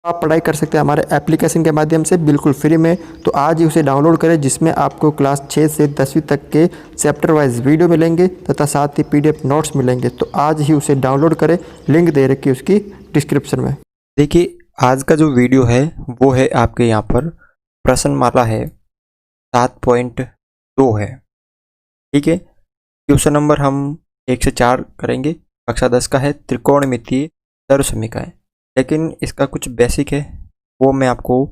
आप पढ़ाई कर सकते हैं हमारे एप्लीकेशन के माध्यम से बिल्कुल फ्री में। तो आज ही उसे डाउनलोड करें, जिसमें आपको क्लास 6 से 10वीं तक के चैप्टर वाइज वीडियो मिलेंगे तथा साथ ही पीडीएफ नोट्स मिलेंगे। तो आज ही उसे डाउनलोड करें, लिंक दे रखी है उसकी डिस्क्रिप्शन में। देखिए, आज का जो वीडियो है वो है आपके यहाँ पर प्रश्नमाला है 7.2 है। ठीक है, क्वेश्चन नंबर हम 1 से 4 करेंगे। कक्षा 10 का है त्रिकोणमितीय सर्वसमीकरण, लेकिन इसका कुछ बेसिक है वो मैं आपको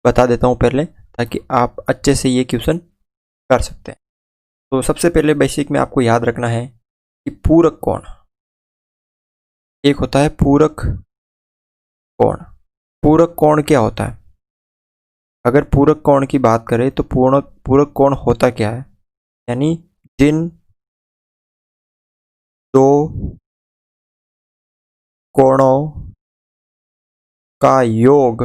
बता देता हूँ पहले, ताकि आप अच्छे से ये क्वेश्चन कर सकते हैं। तो सबसे पहले बेसिक में आपको याद रखना है कि पूरक कोण, एक होता है पूरक कोण। पूरक कोण क्या होता है? अगर पूरक कोण की बात करें तो पूरक कोण होता क्या है? यानी जिन दो कोणों का योग,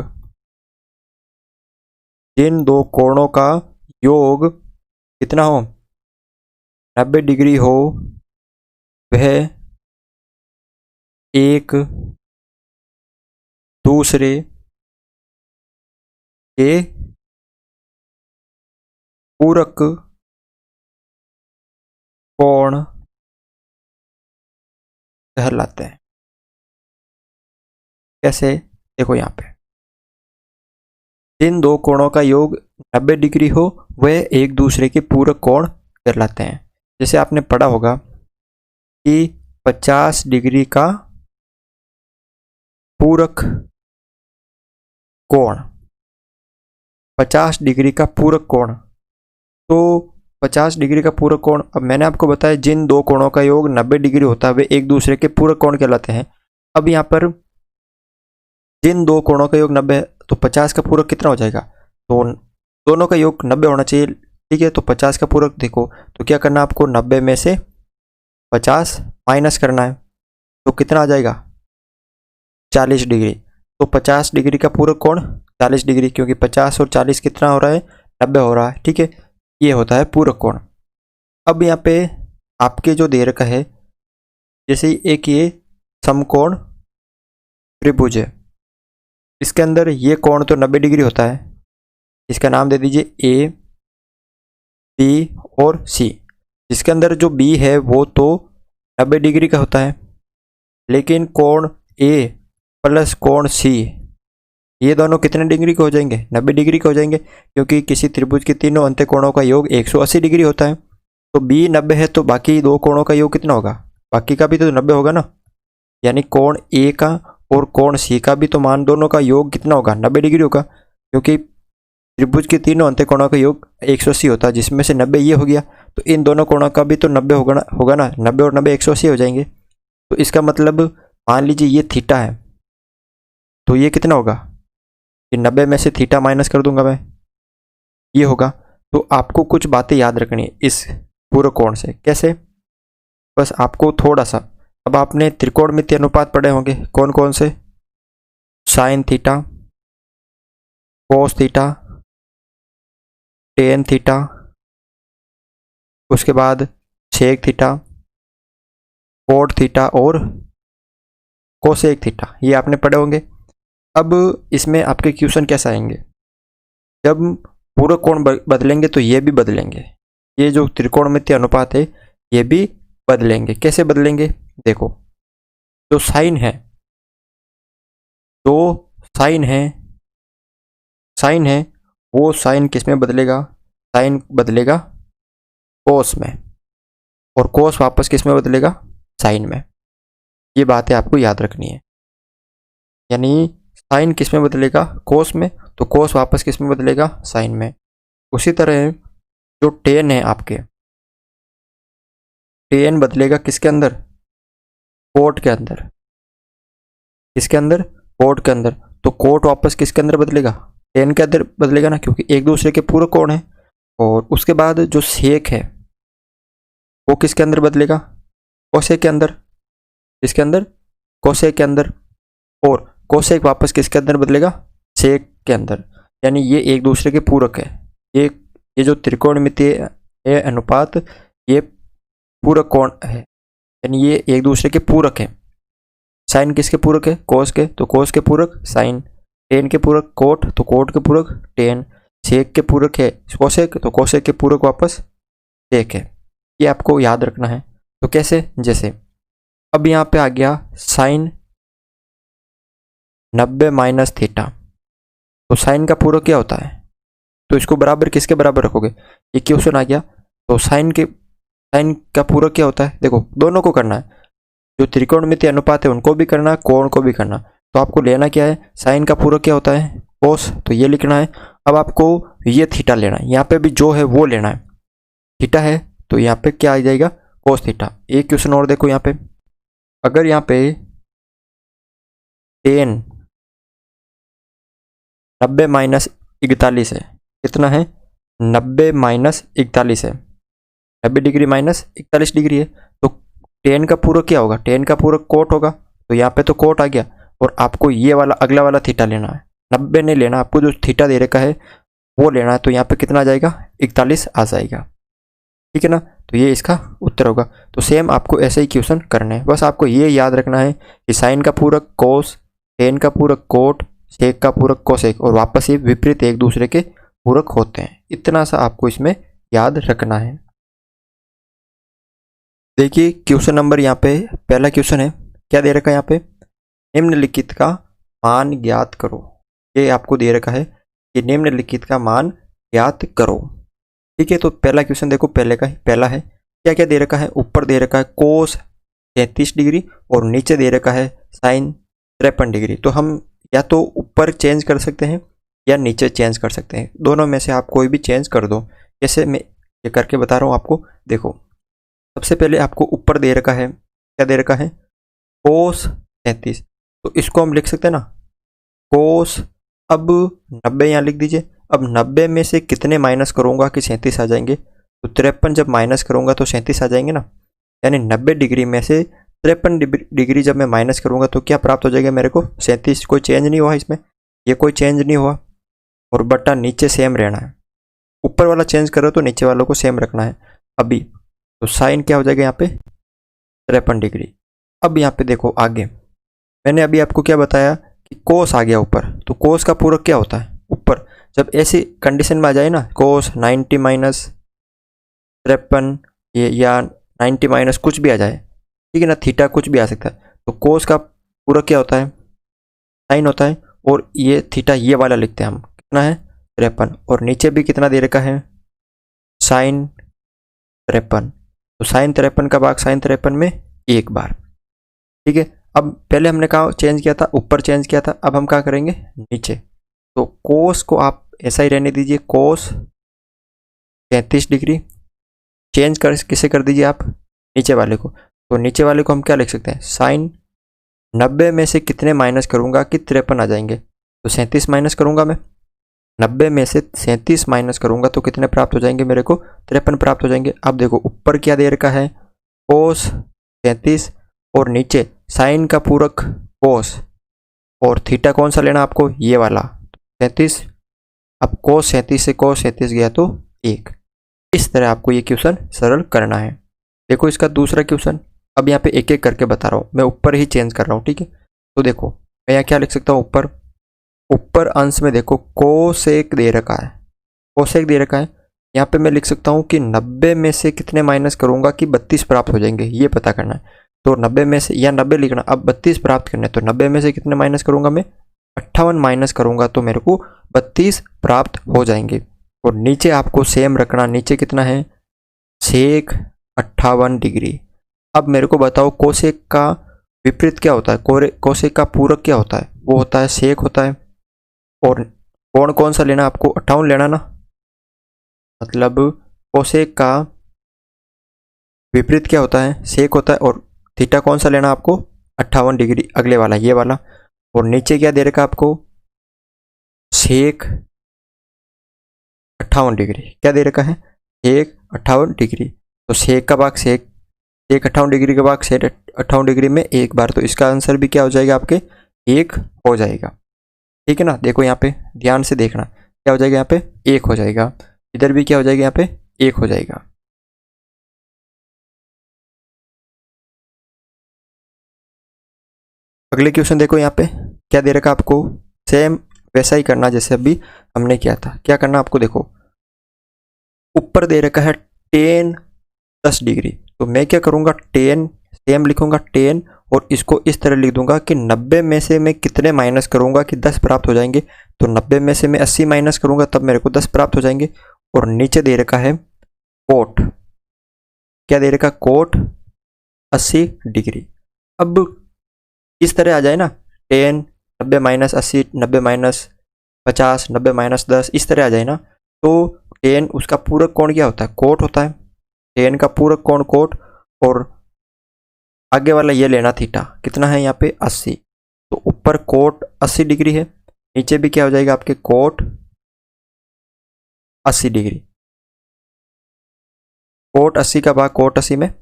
जिन दो कोणों का योग कितना हो, 90 डिग्री हो, वह एक दूसरे के पूरक कोण कहलाते हैं। कैसे? देखो यहाँ पे, जिन दो कोणों का योग 90 डिग्री हो वह एक दूसरे के पूरक कोण कहलाते हैं। जैसे आपने पढ़ा होगा कि 50 डिग्री का पूरक कोण, 50 डिग्री का पूरक कोण, तो 50 डिग्री का पूरक कोण, अब मैंने आपको बताया जिन दो कोणों का योग 90 डिग्री होता है वे एक दूसरे के पूरक कोण कहलाते हैं। अब यहाँ पर जिन दो कोणों का योग 90 है तो 50 का पूरक कितना हो जाएगा? तो दोनों का योग 90 होना चाहिए। ठीक है, तो 50 का पूरक देखो तो क्या करना है आपको, 90 में से 50 माइनस करना है, तो कितना आ जाएगा? 40 डिग्री। तो 50 डिग्री का पूरक कोण 40 डिग्री, क्योंकि 50 और 40 कितना हो रहा है? 90 हो रहा है। ठीक है, ये होता है पूरक कोण। अब यहाँ पे आपके जो दे रखा है, जैसे एक ये समकोण त्रिभुज है, इसके अंदर ये कोण तो 90 डिग्री होता है, इसका नाम दे दीजिए ए, बी और सी। जिसके अंदर जो बी है वो तो 90 डिग्री का होता है, लेकिन कोण ए प्लस कोण सी, ये दोनों कितने डिग्री के हो जाएंगे? 90 डिग्री के हो जाएंगे, क्योंकि किसी त्रिभुज के तीनों अंत्य कोणों का योग 180 डिग्री होता है। तो बी 90 है तो बाकी दो कोणों का योग कितना होगा? बाकी का भी तो 90 होगा ना। यानी कोण ए का और कोण सी का भी तो मान दोनों का योग कितना होगा? 90 डिग्री होगा, क्योंकि त्रिभुज के तीनों अंत्य कोणों का योग 180 होता है, जिसमें से 90 ये हो गया, तो इन दोनों कोणों का भी तो 90 होगा ना। 90 और 90 180 हो जाएंगे। तो इसका मतलब मान लीजिए ये थीटा है, तो ये कितना होगा? कि 90 में से थीटा माइनस कर दूंगा मैं, ये होगा। तो आपको कुछ बातें याद रखनी है इस पूरक कोण से। कैसे? बस आपको थोड़ा सा, अब आपने त्रिकोणमितीय अनुपात पढ़े होंगे, कौन कौन से? Sine theta, cos theta, tan theta, उसके बाद सेक थीटा, कोट थीटा और कोसेक थीटा, ये आपने पढ़े होंगे। अब इसमें आपके क्वेश्चन कैसे आएंगे? जब पूरक कोण बदलेंगे तो ये भी बदलेंगे, ये जो त्रिकोणमितीय अनुपात है ये भी बदलेंगे। कैसे बदलेंगे? देखो, जो साइन है, जो साइन है, साइन है वो साइन किस में बदलेगा? साइन बदलेगा कोस में, और कोस वापस किस में बदलेगा? साइन में। ये बातें आपको याद रखनी है। यानी साइन किस में बदलेगा? कोस में, तो कोस वापस किस में बदलेगा? साइन में। उसी तरह जो टेन है आपके, टेन बदलेगा किसके अंदर? कोट के अंदर। किसके अंदर? कोट के अंदर। तो कोट वापस किसके अंदर बदलेगा? टेन के अंदर बदलेगा ना, क्योंकि एक दूसरे के पूरक कोण है। और उसके बाद जो सेक है वो किसके अंदर बदलेगा? कोसेक के अंदर। किसके अंदर? कोसेक के अंदर। और कोसेक वापस किसके अंदर बदलेगा? सेक के अंदर। यानी ये एक दूसरे के पूरक है। ये जो त्रिकोणमितीय अनुपात, ये पूरक कोण है, यानी ये एक दूसरे के पूरक है। साइन किसके पूरक है? कोस के, तो कोस के पूरक साइन। टेन के पूरक कोट, तो कोट के पूरक टेन, सेक के पूरक है कोसेक, तो कोसेक के पूरक वापस सेक है। ये आपको याद रखना है। तो कैसे, जैसे अब यहाँ पे आ गया साइन 90 माइनस थीटा, तो साइन का पूरक क्या होता है, तो इसको बराबर किसके बराबर रखोगे, ये क्वेश्चन आ गया। तो साइन का पूरक क्या होता है, देखो दोनों को करना है, जो त्रिकोणमितीय अनुपात है उनको भी करना है, कोण को भी करना। तो आपको लेना क्या है, साइन का पूरक क्या होता है, कोस, तो ये लिखना है। अब आपको ये थीटा लेना है, यहाँ पे भी जो है वो लेना है, थीटा है तो यहाँ पे क्या आ जाएगा, कोस थीटा। एक क्वेश्चन और देखो यहाँ पे, अगर यहाँ पे टेन 90 माइनस 41 है, कितना है 90 माइनस 41 है, 90 डिग्री माइनस 41 डिग्री है, तो टेन का पूरक क्या होगा, टेन का पूरक कोट होगा, तो यहाँ पे तो कोट आ गया। और आपको ये वाला अगला वाला थीटा लेना है, 90 नहीं लेना, आपको जो थीटा दे रखा है वो लेना है, तो यहाँ पे कितना आ जाएगा 41 आ जाएगा, ठीक है ना। तो ये इसका उत्तर होगा। तो सेम आपको ऐसे ही क्वेश्चन करने हैं, बस आपको ये याद रखना है कि साइन का पूरक कोस, टेन का पूरक कोट, सेक का पूरक कोसेक, और वापस ये विपरीत एक दूसरे के पूरक होते हैं। इतना सा आपको इसमें याद रखना है। देखिए क्वेश्चन नंबर यहाँ पे पहला क्वेश्चन है, क्या दे रखा है यहाँ पे, निम्नलिखित का मान ज्ञात करो। ये आपको दे रखा है कि निम्नलिखित का मान ज्ञात करो, ठीक है। तो पहला क्वेश्चन देखो, पहला है, क्या क्या दे रखा है, ऊपर दे रखा है कोस 33 डिग्री और नीचे दे रखा है साइन 53 डिग्री। तो हम या तो ऊपर चेंज कर सकते हैं या नीचे चेंज कर सकते हैं, दोनों में से आप कोई भी चेंज कर दो। जैसे मैं ये करके बता रहा हूँ आपको, देखो सबसे पहले आपको ऊपर दे रखा है, क्या दे रखा है, कोस 33, तो इसको हम लिख सकते हैं ना कोस, अब 90 यहाँ लिख दीजिए। अब 90 में से कितने माइनस करूँगा कि 37 आ जाएंगे, तो 53 जब माइनस करूँगा तो 37 आ जाएंगे ना, यानी 90 डिग्री में से 53 डिग्री जब मैं माइनस करूँगा तो क्या प्राप्त हो जाएगा मेरे को 37। कोई चेंज नहीं हुआ इसमें, ये कोई चेंज नहीं हुआ, और बटा नीचे सेम रहना है, ऊपर वाला चेंज करो तो नीचे वालों को सेम रखना है अभी। तो साइन क्या हो जाएगा यहाँ पे 53 डिग्री। अब यहाँ पे देखो आगे, मैंने अभी आपको क्या बताया कि कोस आ गया ऊपर, तो कोस का पूरक क्या होता है ऊपर, जब ऐसी कंडीशन में आ जाए ना, कोस 90 माइनस 53 ये या 90 माइनस कुछ भी आ जाए, ठीक है ना, थीटा कुछ भी आ सकता है, तो कोस का पूरक क्या होता है, साइन होता है, और ये थीटा ये वाला लिखते हैं हम, कितना है 53, और नीचे भी कितना दे रखा है साइन 53, तो साइन 53 का भाग साइन 53 में एक बार, ठीक है। अब पहले हमने कहा चेंज किया था, ऊपर चेंज किया था, अब हम क्या करेंगे नीचे, तो कोस को आप ऐसा ही रहने दीजिए, कोस 33 डिग्री, चेंज कर किसे कर दीजिए आप, नीचे वाले को, तो नीचे वाले को हम क्या लिख सकते हैं, साइन 90 में से कितने माइनस करूंगा कि 53 आ जाएंगे, तो 37 माइनस करूंगा मैं, 90 में से 37 माइनस करूंगा तो कितने प्राप्त हो जाएंगे मेरे को 53 प्राप्त हो जाएंगे। अब देखो ऊपर क्या दे रखा है कोस 37 और नीचे साइन का पूरक कोस, और थीटा कौन सा लेना आपको, ये वाला 37। अब कोस 37 से कोस 37 गया तो 1। इस तरह आपको ये क्वेश्चन सरल करना है। देखो इसका दूसरा क्वेश्चन, अब यहाँ पे एक एक करके बता रहा हूँ, मैं ऊपर ही चेंज कर रहा हूँ, ठीक है। तो देखो मैं यहाँ क्या लिख सकता हूँ, ऊपर अंश में देखो कोसेक दे रखा है, कोसेक दे रखा है, यहाँ पे मैं लिख सकता हूँ कि 90 में से कितने माइनस करूँगा कि 32 प्राप्त हो जाएंगे, ये पता करना है। तो 90 में से, या 90 लिखना, अब 32 प्राप्त करना है, तो 90 में से कितने माइनस करूँगा मैं 58 माइनस करूँगा तो मेरे को 32 प्राप्त हो जाएंगे। और नीचे आपको सेम रखना, नीचे कितना है सेक 58 डिग्री। अब मेरे को बताओ कोसेक का विपरीत क्या होता है, कोसेक का पूरक क्या होता है, वो होता है सेक होता है। और कोण कौन सा लेना आपको 58 लेना ना, मतलब कोसेक का विपरीत क्या होता है सेक होता है, और थीटा कौन सा लेना आपको 58 डिग्री, अगले वाला ये वाला। और नीचे क्या दे रखा आपको सेक 58 डिग्री, क्या दे रखा है सेक 58 डिग्री, तो सेक का भाग सेक 58 डिग्री का भाग सेक 58 डिग्री में एक बार, तो इसका आंसर भी क्या हो जाएगा आपके 1 हो जाएगा, ठीक है ना। देखो यहाँ पे ध्यान से देखना, क्या हो जाएगा यहाँ पे 1 हो जाएगा, इधर भी क्या हो जाएगा यहाँ पे 1 हो जाएगा। अगले क्वेश्चन देखो यहाँ पे क्या दे रखा आपको, सेम वैसा ही करना जैसे अभी हमने किया था। क्या करना आपको, देखो ऊपर दे रखा है टेन 10 डिग्री, तो मैं क्या करूँगा, टेन सेम लिखूंगा टेन, और इसको इस तरह लिख दूंगा कि 90 में से मैं कितने माइनस करूंगा कि 10 प्राप्त हो जाएंगे। तो 90 में से मैं 80 माइनस करूंगा तब मेरे को 10 प्राप्त हो जाएंगे। और नीचे दे रखा है कोट, क्या दे रखा, कोट 80 डिग्री। अब इस तरह आ जाए ना, 10 90 माइनस 80 90 माइनस 50 90 माइनस 10, इस तरह आ जाए ना, तो 10 उसका पूरक कोण क्या होता है, कोट होता है। 10 का पूरक कोण कोट, और आगे वाला ये लेना थीटा, कितना है यहाँ पे 80। तो ऊपर कोट 80 डिग्री है, नीचे भी क्या हो जाएगा आपके कोट 80 डिग्री। कोट 80 का भाग कोट 80 में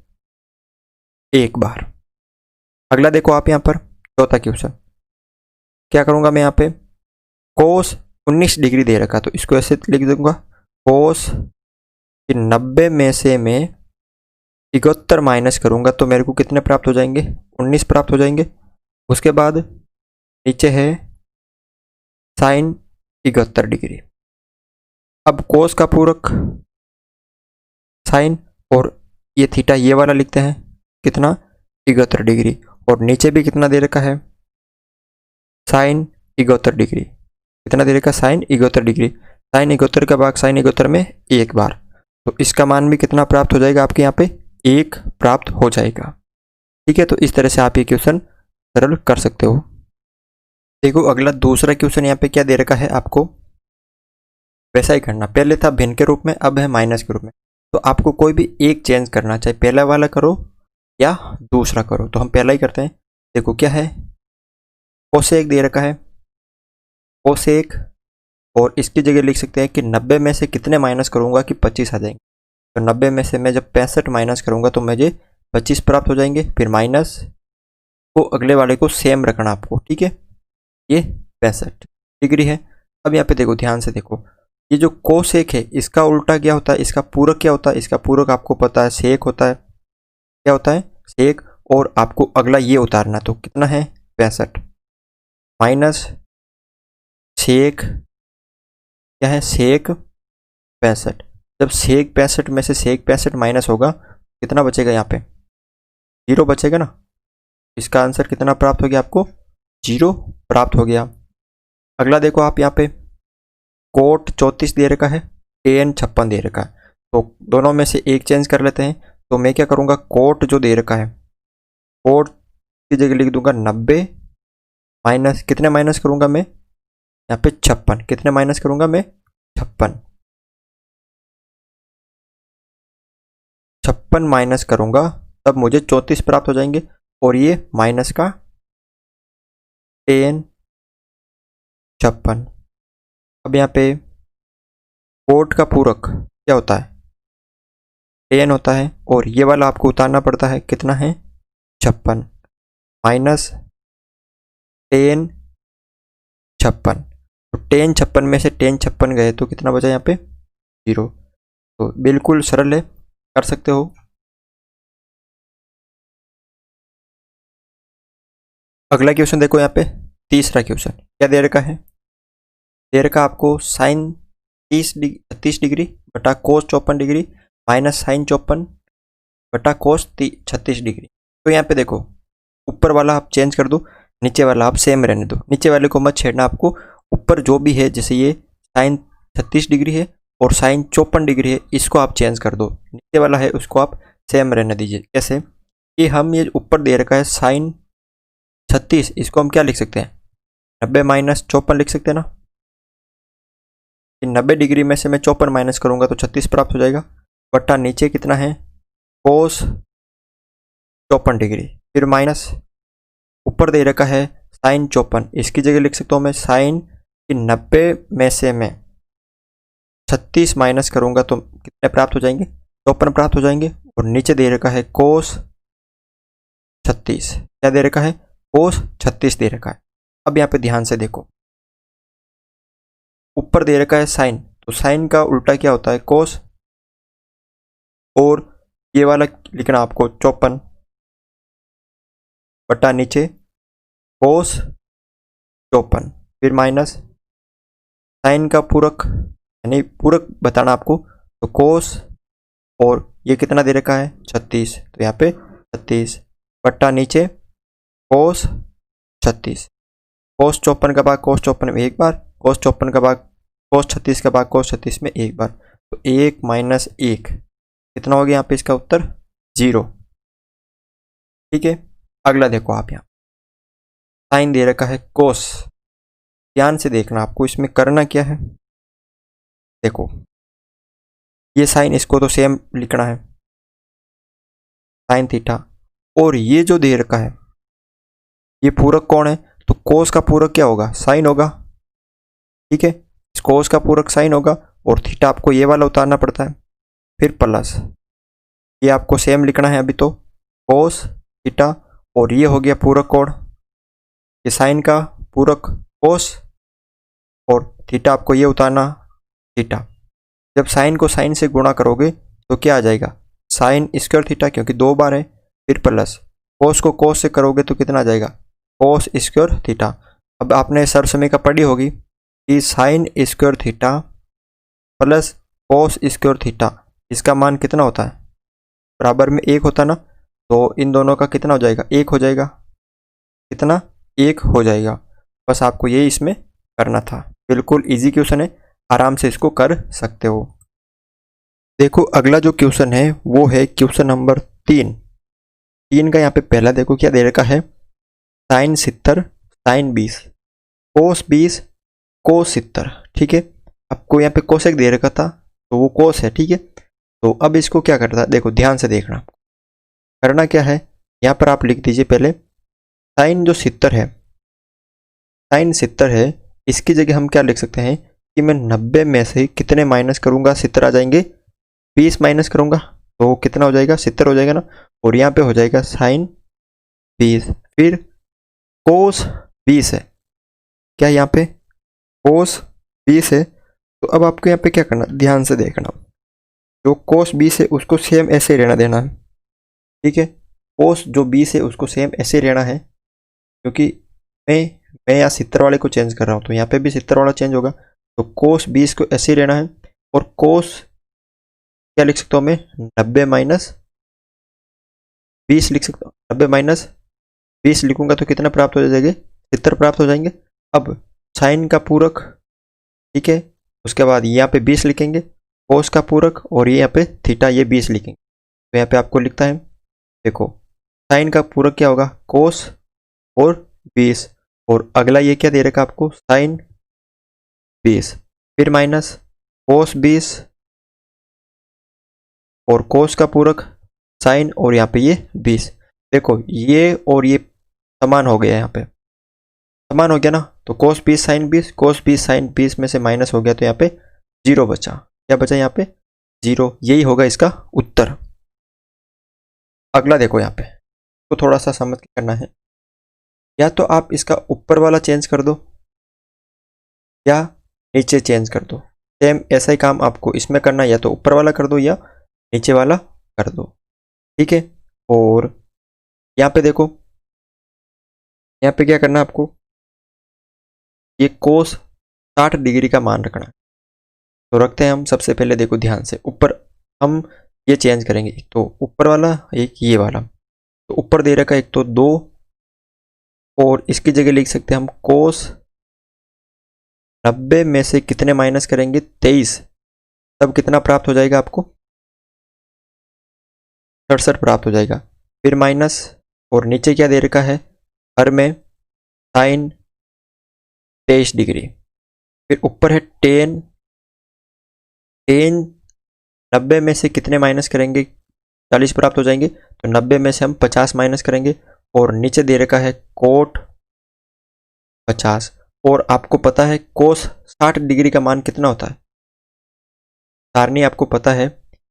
एक बार। अगला देखो आप यहाँ पर चौथा क्वेश्चन, क्या करूंगा मैं यहाँ पे, कोस 19 डिग्री दे रखा, तो इसको ऐसे लिख दूंगा, कोस 90 में से मैं 71 माइनस करूंगा तो मेरे को कितने प्राप्त हो जाएंगे, 19 प्राप्त हो जाएंगे। उसके बाद नीचे है साइन 71 डिग्री। अब कोस का पूरक साइन, और ये थीटा ये वाला लिखते हैं कितना 71 डिग्री, और नीचे भी कितना दे रखा है साइन 71 डिग्री, कितना दे रखा साइन 71 डिग्री। साइन 71 का भाग साइन 71 में एक बार, तो इसका मान भी कितना प्राप्त हो जाएगा आपके यहाँ पे, एक प्राप्त हो जाएगा। ठीक है, तो इस तरह से आप ये क्वेश्चन सरल कर सकते हो। देखो अगला दूसरा क्वेश्चन यहाँ पे क्या दे रखा है आपको, वैसा ही करना, पहले था भिन्न के रूप में, अब है माइनस के रूप में। तो आपको कोई भी एक चेंज करना, चाहे पहला वाला करो या दूसरा करो, तो हम पहला ही करते हैं। देखो क्या है, कोसेक दे रखा है, कोसेक, और इसकी जगह लिख सकते हैं कि 90 में से कितने माइनस करूंगा कि 25 आ जाएंगे। तो 90 में से मैं जब 65 माइनस करूंगा तो मुझे 25 प्राप्त हो जाएंगे। फिर माइनस को अगले वाले को सेम रखना आपको, ठीक है, ये 65 डिग्री है। अब यहाँ पे देखो ध्यान से देखो, ये जो कोसेक है इसका उल्टा क्या होता है, इसका पूरक क्या होता है, इसका पूरक आपको पता है सेक होता है, क्या होता है सेक। और आपको अगला ये उतारना, तो कितना है 65 माइनस सेक, क्या है सेक 65। जब सेक 65 में से सेक 65 माइनस होगा, कितना बचेगा यहाँ पे, 0 बचेगा ना। इसका आंसर कितना प्राप्त हो गया आपको, 0 प्राप्त हो गया। अगला देखो आप यहाँ पे कोट 34 दे रखा है, टेन 56 दे रखा है, तो दोनों में से एक चेंज कर लेते हैं। तो मैं क्या करूँगा, कोट जो दे रखा है, कोट की जगह लिख दूंगा 90 माइनस, कितने माइनस करूँगा मैं यहाँ पे 56, कितने माइनस करूँगा मैं 56 माइनस करूँगा तब मुझे 34 प्राप्त हो जाएंगे। और ये माइनस का टेन 56। अब यहाँ पे कोट का पूरक क्या होता है, 10 होता है, और ये वाला आपको उतारना पड़ता है, कितना है 56 माइनस 10 56। तो 10 56 में से 10 56 गए तो कितना बचा यहाँ पे 0। तो बिल्कुल सरल है, कर सकते हो। अगला क्वेश्चन देखो यहाँ पे तीसरा क्वेश्चन क्या दे रखा है, दे रखा आपको साइन 36 डिग्री बटा कोस 54 डिग्री माइनस साइन 54 बटा कोस 36 डिग्री। तो यहाँ पे देखो ऊपर वाला आप चेंज कर दो, नीचे वाला आप सेम रहने दो, नीचे वाले को मत छेड़ना आपको। ऊपर जो भी है, जैसे ये साइन 36 डिग्री है और साइन 54 डिग्री है, इसको आप चेंज कर दो, नीचे वाला है उसको आप सेम रहने दीजिए। कैसे कि हम ये ऊपर दे रखा है साइन 36, इसको हम क्या लिख सकते हैं 90 माइनस 54 लिख सकते हैं ना। 90 डिग्री में से मैं 54 माइनस करूंगा तो 36 प्राप्त हो जाएगा, बटा नीचे कितना है कोस 54 डिग्री, फिर माइनस ऊपर दे रखा है साइन 54, इसकी जगह लिख सकता हूँ मैं साइन कि 90 में से मैं 36 माइनस करूंगा तो कितने प्राप्त हो जाएंगे 54 प्राप्त हो जाएंगे। और नीचे दे रखा है कोस 36, क्या दे रखा है कोस 36 दे रखा है। अब यहाँ पे ध्यान से देखो, ऊपर दे रखा है साइन, तो साइन का उल्टा क्या होता है कोस, और ये वाला लिखना आपको 54 बटा नीचे कोस 54, फिर माइनस साइन का पूरक यानी पूरक बताना आपको, तो कोस और ये कितना दे रखा है 36, तो यहाँ पे 36 बट्टा नीचे कोस 36, कोस 54 का भाग कोस 54 में एक बार, कोस 54 का भाग कोस 36 का भाग कोस 36 में एक बार, तो 1 माइनस 1 कितना हो गया यहाँ पे इसका उत्तर 0। ठीक है, अगला देखो आप यहाँ साइन दे रखा है कोस, ध्यान से देखना आपको इसमें करना क्या है। देखो ये साइन, इसको तो सेम लिखना है साइन थीटा, और ये जो दे रखा है ये पूरक कौन है, तो कोस का पूरक क्या होगा साइन होगा। ठीक है, इस कोस का पूरक साइन होगा और थीटा आपको ये वाला उतारना पड़ता है, फिर प्लस ये आपको सेम लिखना है अभी तो कोस थीटा, और ये हो गया पूरक कोण, ये साइन का पूरक कोस और थीटा आपको ये उतारना थीटा। जब साइन को साइन से गुणा करोगे तो क्या आ जाएगा साइन स्क्वायर थीटा, क्योंकि 2 बार है, फिर प्लस कोस को कोस से करोगे तो कितना आ जाएगा कोस स्क्वायर थीटा। अब आपने सरसमीका पढ़ी होगी कि sine square theta plus cos square theta, इसका मान कितना होता है बराबर में 1 होता ना, तो इन दोनों का कितना हो जाएगा 1 हो जाएगा, कितना 1 हो जाएगा। बस आपको ये इसमें करना था, बिल्कुल इजी क्वेश्चन है, आराम से इसको कर सकते हो। देखो अगला जो क्वेश्चन है वो है क्वेश्चन नंबर 3 का यहाँ पे पहला देखो क्या दे रखा है साइन 70 साइन 20 कोस 20 कोस 70। ठीक है, आपको यहाँ पे कोसेक दे रखा था तो वो कोस है। ठीक है, तो अब इसको क्या करता है, देखो ध्यान से देखना, करना क्या है, यहाँ पर आप लिख दीजिए पहले साइन जो 70 है, साइन 70 है, इसकी जगह हम क्या लिख सकते हैं कि मैं 90 में से कितने माइनस करूंगा 70 आ जाएंगे, 20 माइनस करूंगा तो कितना हो जाएगा 70 हो जाएगा ना, और यहाँ पे हो जाएगा साइन 20, फिर कोस 20 है, क्या यहाँ पे कोस 20 है। तो अब आपको यहाँ पे क्या करना, ध्यान से देखना, जो कोस 20 है उसको सेम ऐसे रहना देना है। ठीक है, कोस जो 20 है उसको सेम ऐसे रहना है, क्योंकि मैं यहाँ 70 वाले को चेंज कर रहा हूँ तो यहाँ पे भी 70 वाला चेंज होगा, तो कोस 20 को ऐसे रहना है, और कोस क्या लिख सकता हूँ मैं 90 माइनस 20 लिख सकता हूँ, 90 माइनस 20 लिखूंगा तो कितना प्राप्त हो जाएंगे 70 प्राप्त हो जाएंगे। अब साइन का पूरक, ठीक है, उसके बाद यहाँ पे 20 लिखेंगे, कोस का पूरक, और ये यहाँ पे थीटा ये 20 लिखेंगे, तो यहाँ पे आपको लिखता है देखो साइन का पूरक क्या होगा कोस और 20, और अगला ये क्या दे रखा आपको साइन 20, फिर माइनस कोस 20 और कोस का पूरक साइन, और यहाँ पे ये 20। देखो ये और ये समान हो गया, यहाँ पे समान हो गया ना, तो कोस 20 साइन 20, कोस 20 साइन 20 में से माइनस हो गया तो यहाँ पे 0 बचा, क्या बचा यहाँ पे 0, यही होगा इसका उत्तर। अगला देखो यहाँ पे तो थोड़ा सा समझ के करना है, या तो आप इसका ऊपर वाला चेंज कर दो या नीचे चेंज कर दो, सेम ऐसा ही काम आपको इसमें करना है, या तो ऊपर वाला कर दो या नीचे वाला कर दो। ठीक है, और यहाँ पे देखो यहाँ पे क्या करना है आपको, ये कोस 60 डिग्री का मान रखना है, तो रखते हैं हम सबसे पहले। देखो ध्यान से, ऊपर हम ये चेंज करेंगे, एक तो ऊपर वाला एक ये वाला, तो ऊपर दे रखा है एक तो 2, और इसकी जगह लिख सकते हैं हम कोस 90 में से कितने माइनस करेंगे 23, तब कितना प्राप्त हो जाएगा आपको 67 प्राप्त हो जाएगा, फिर माइनस, और नीचे क्या दे रखा है हर में साइन 23 डिग्री, फिर ऊपर है 10 90 में से कितने माइनस करेंगे 40 प्राप्त हो जाएंगे, तो 90 में से हम 50 माइनस करेंगे, और नीचे दे रखा है कोट 50, और आपको पता है कोस 60 डिग्री का मान कितना होता है, सारणी आपको पता है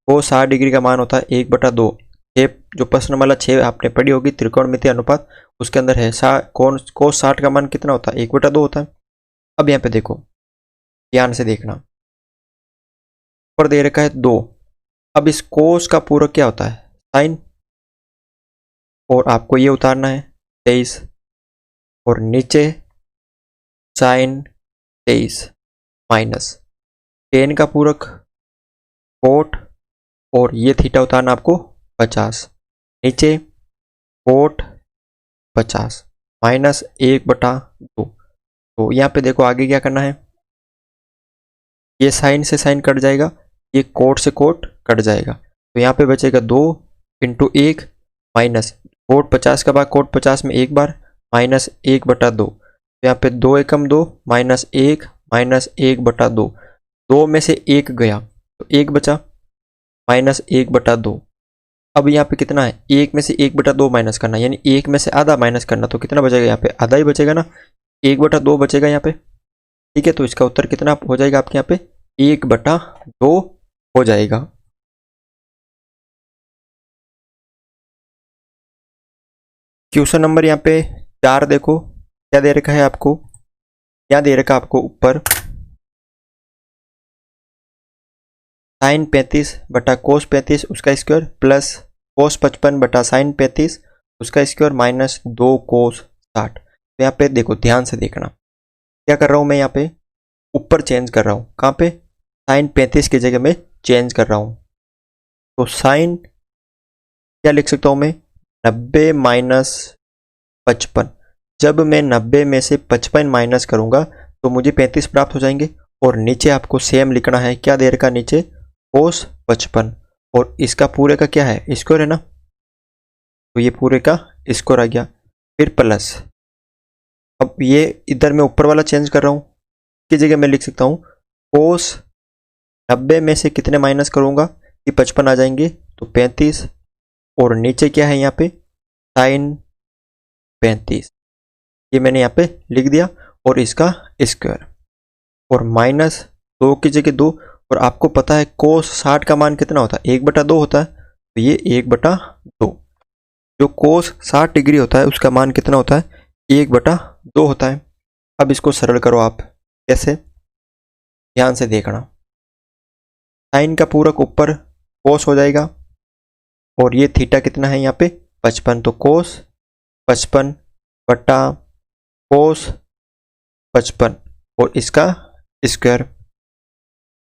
कोस 60 डिग्री का मान होता है 1/2, जो प्रश्न वाला 6 आपने पढ़ी होगी त्रिकोणमितीय अनुपात, उसके अंदर है कोस 60 का मान कितना होता है 1/2 होता है। अब यहाँ पे देखो ध्यान से देखना, ऊपर दे रखा है 2, अब इस कोस का पूरक क्या होता है साइन, और आपको ये उतारना है 23, और नीचे साइन 23, माइनस टेन का पूरक कोट और ये थीटा उतारना आपको 50, नीचे कोट 50 माइनस 1/2। तो यहाँ पे देखो आगे क्या करना है, ये साइन से साइन कट जाएगा, ये कोट से कोट कट जाएगा, तो यहाँ पे बचेगा 2 × 1 माइनस कोट 50 का भाग कोट 50 में एक बार माइनस 1/2। तो यहाँ पे 2 एकम 2 माइनस 1 माइनस 1/2, 2 में से 1 गया तो 1 बचा माइनस 1/2। अब यहाँ पे कितना है, 1 में से 1/2 माइनस करना, यानी 1 में से आधा माइनस करना, तो कितना बचेगा यहाँ पे, आधा ही बचेगा ना, 1/2 बचेगा यहाँ पे। ठीक है, तो इसका उत्तर कितना हो जाएगा आपके यहाँ पे, 1/2 हो जाएगा। क्वेश्चन नंबर यहाँ पे 4 देखो क्या दे रखा है आपको, क्या दे रखा आपको ऊपर साइन 35 बटा कोस 35 उसका स्क्वायर प्लस कोस 55 बटा साइन 35 उसका स्क्वायर माइनस 2 कोस 60। तो यहाँ पे देखो ध्यान से देखना, क्या कर रहा हूँ मैं, यहाँ पे ऊपर चेंज कर रहा हूँ, कहाँ पे, साइन 35 की जगह में चेंज कर रहा हूँ। तो साइन क्या लिख सकता हूँ मैं, 90 माइनस 55। जब मैं 90 में से 55 माइनस करूँगा तो मुझे 35 प्राप्त हो जाएंगे। और नीचे आपको सेम लिखना है, क्या दे रखा नीचे, कोस 55 और इसका पूरे का क्या है, स्क्वायर है ना, तो ये पूरे का स्क्वायर आ गया, फिर प्लस। अब ये इधर मैं ऊपर वाला चेंज कर रहा हूँ, की जगह मैं लिख सकता हूँ कोस 90 में से कितने माइनस करूँगा कि 55 आ जाएंगे, तो 35 और नीचे क्या है यहाँ पे साइन 35, ये मैंने यहाँ पे लिख दिया और इसका स्क्वायर और माइनस 2 की जगह 2। और आपको पता है कोस 60 का मान कितना होता है, 1/2 होता है, तो ये 1/2। जो कोस 60 डिग्री होता है उसका मान कितना होता है, 1/2 होता है। अब इसको सरल करो आप, कैसे, ध्यान से देखना, साइन का पूरक ऊपर कोस हो जाएगा और ये थीटा कितना है यहाँ पे 55, तो कोस 55 बटा कोस 55 और इसका स्क्वायर,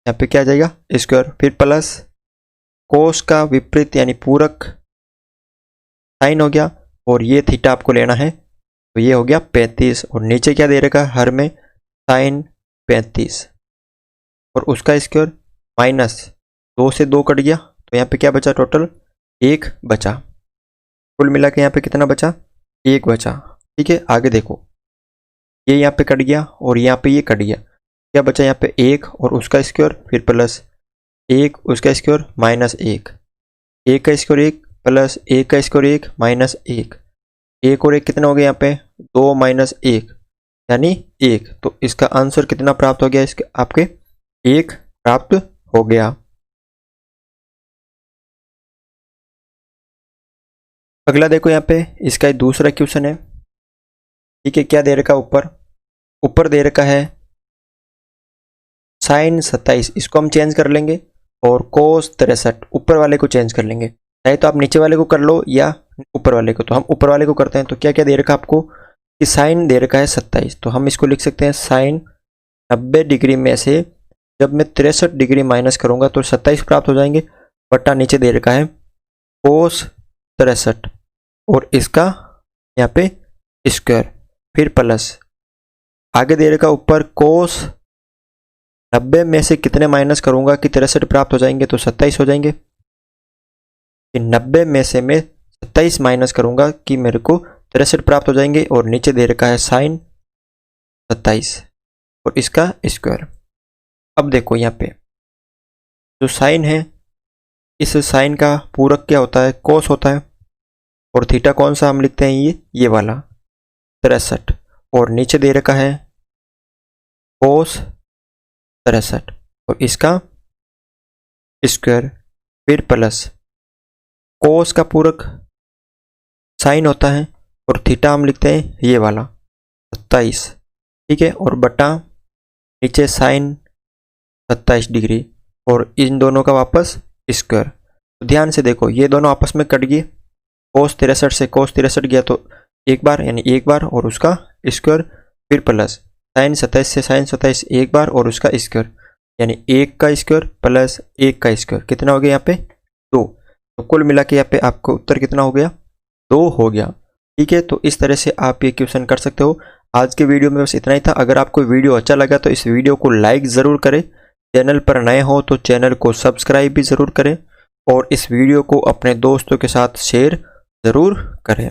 यहाँ पे क्या आ जाएगा स्क्वायर, फिर प्लस कोस का विपरीत यानी पूरक साइन हो गया और ये थीटा आपको लेना है, तो ये हो गया 35 और नीचे क्या दे रखा है हर में साइन 35 और उसका स्क्वायर माइनस 2 से 2 कट गया, तो यहाँ पे क्या बचा, टोटल 1 बचा, कुल मिला के यहाँ पे कितना बचा, 1 बचा। ठीक है, आगे देखो, ये यहाँ पे कट गया और यहाँ पे ये कट गया, क्या बचा यहाँ पे 1 और उसका स्क्वायर फिर प्लस 1 उसका स्क्वायर माइनस 1, 1 का स्क्वायर 1 प्लस 1 का स्क्वायर 1 माइनस 1, 1 और 1 कितना हो गया यहाँ पे 2 माइनस 1 यानी 1। तो इसका आंसर कितना प्राप्त हो गया, इसके आपके 1 प्राप्त हो गया। अगला देखो यहाँ पे इसका दूसरा क्वेश्चन है। ठीक है, क्या दे रखा ऊपर दे रखा है साइन 27, इसको हम चेंज कर लेंगे और कोस 63 ऊपर वाले को चेंज कर लेंगे, चाहे तो आप नीचे वाले को कर लो या ऊपर वाले को, तो हम ऊपर वाले को करते हैं। तो क्या क्या दे रखा आपको कि साइन दे रखा है 27, तो हम इसको लिख सकते हैं साइन 90 डिग्री में से जब मैं 63 डिग्री माइनस करूंगा तो 27 प्राप्त हो जाएंगे, बटा नीचे दे रखा है कोस 63 और इसका यहाँ पे स्क्वायर फिर प्लस आगे दे रखा ऊपर कोस 90 में से कितने माइनस करूंगा कि 63 प्राप्त हो जाएंगे, तो 27 हो जाएंगे। 90 में से मैं 27 माइनस करूंगा कि मेरे को 63 प्राप्त हो जाएंगे और नीचे दे रखा है साइन 27 और इसका स्क्वायर। अब देखो यहाँ पे जो साइन है, इस साइन का पूरक क्या होता है, कोस होता है और थीटा कौन सा हम लिखते हैं, ये वाला 63 और नीचे दे रखा है कोस 63 और इसका स्क्वायर फिर प्लस कोस का पूरक साइन होता है और थीटा हम लिखते हैं ये वाला 27। ठीक है, और बटा नीचे साइन 27 डिग्री और इन दोनों का वापस स्क्वायर। तो ध्यान से देखो ये दोनों आपस में कट गए, कोस 63 से कोस 63 गया तो एक बार यानी एक बार और उसका स्क्वायर फिर प्लस साइन 27 से साइन 27 एक बार और उसका स्क्वायर, यानी 1 का स्क्वायर प्लस 1 का स्क्वायर कितना हो गया यहाँ पे 2। तो कुल मिला के यहाँ पे आपको उत्तर कितना हो गया 2 हो गया। ठीक है, तो इस तरह से आप ये क्वेश्चन कर सकते हो। आज के वीडियो में बस इतना ही था। अगर आपको वीडियो अच्छा लगा तो इस वीडियो को लाइक ज़रूर करें, चैनल पर नए हो तो चैनल को सब्सक्राइब भी ज़रूर करें और इस वीडियो को अपने दोस्तों के साथ शेयर ज़रूर करें।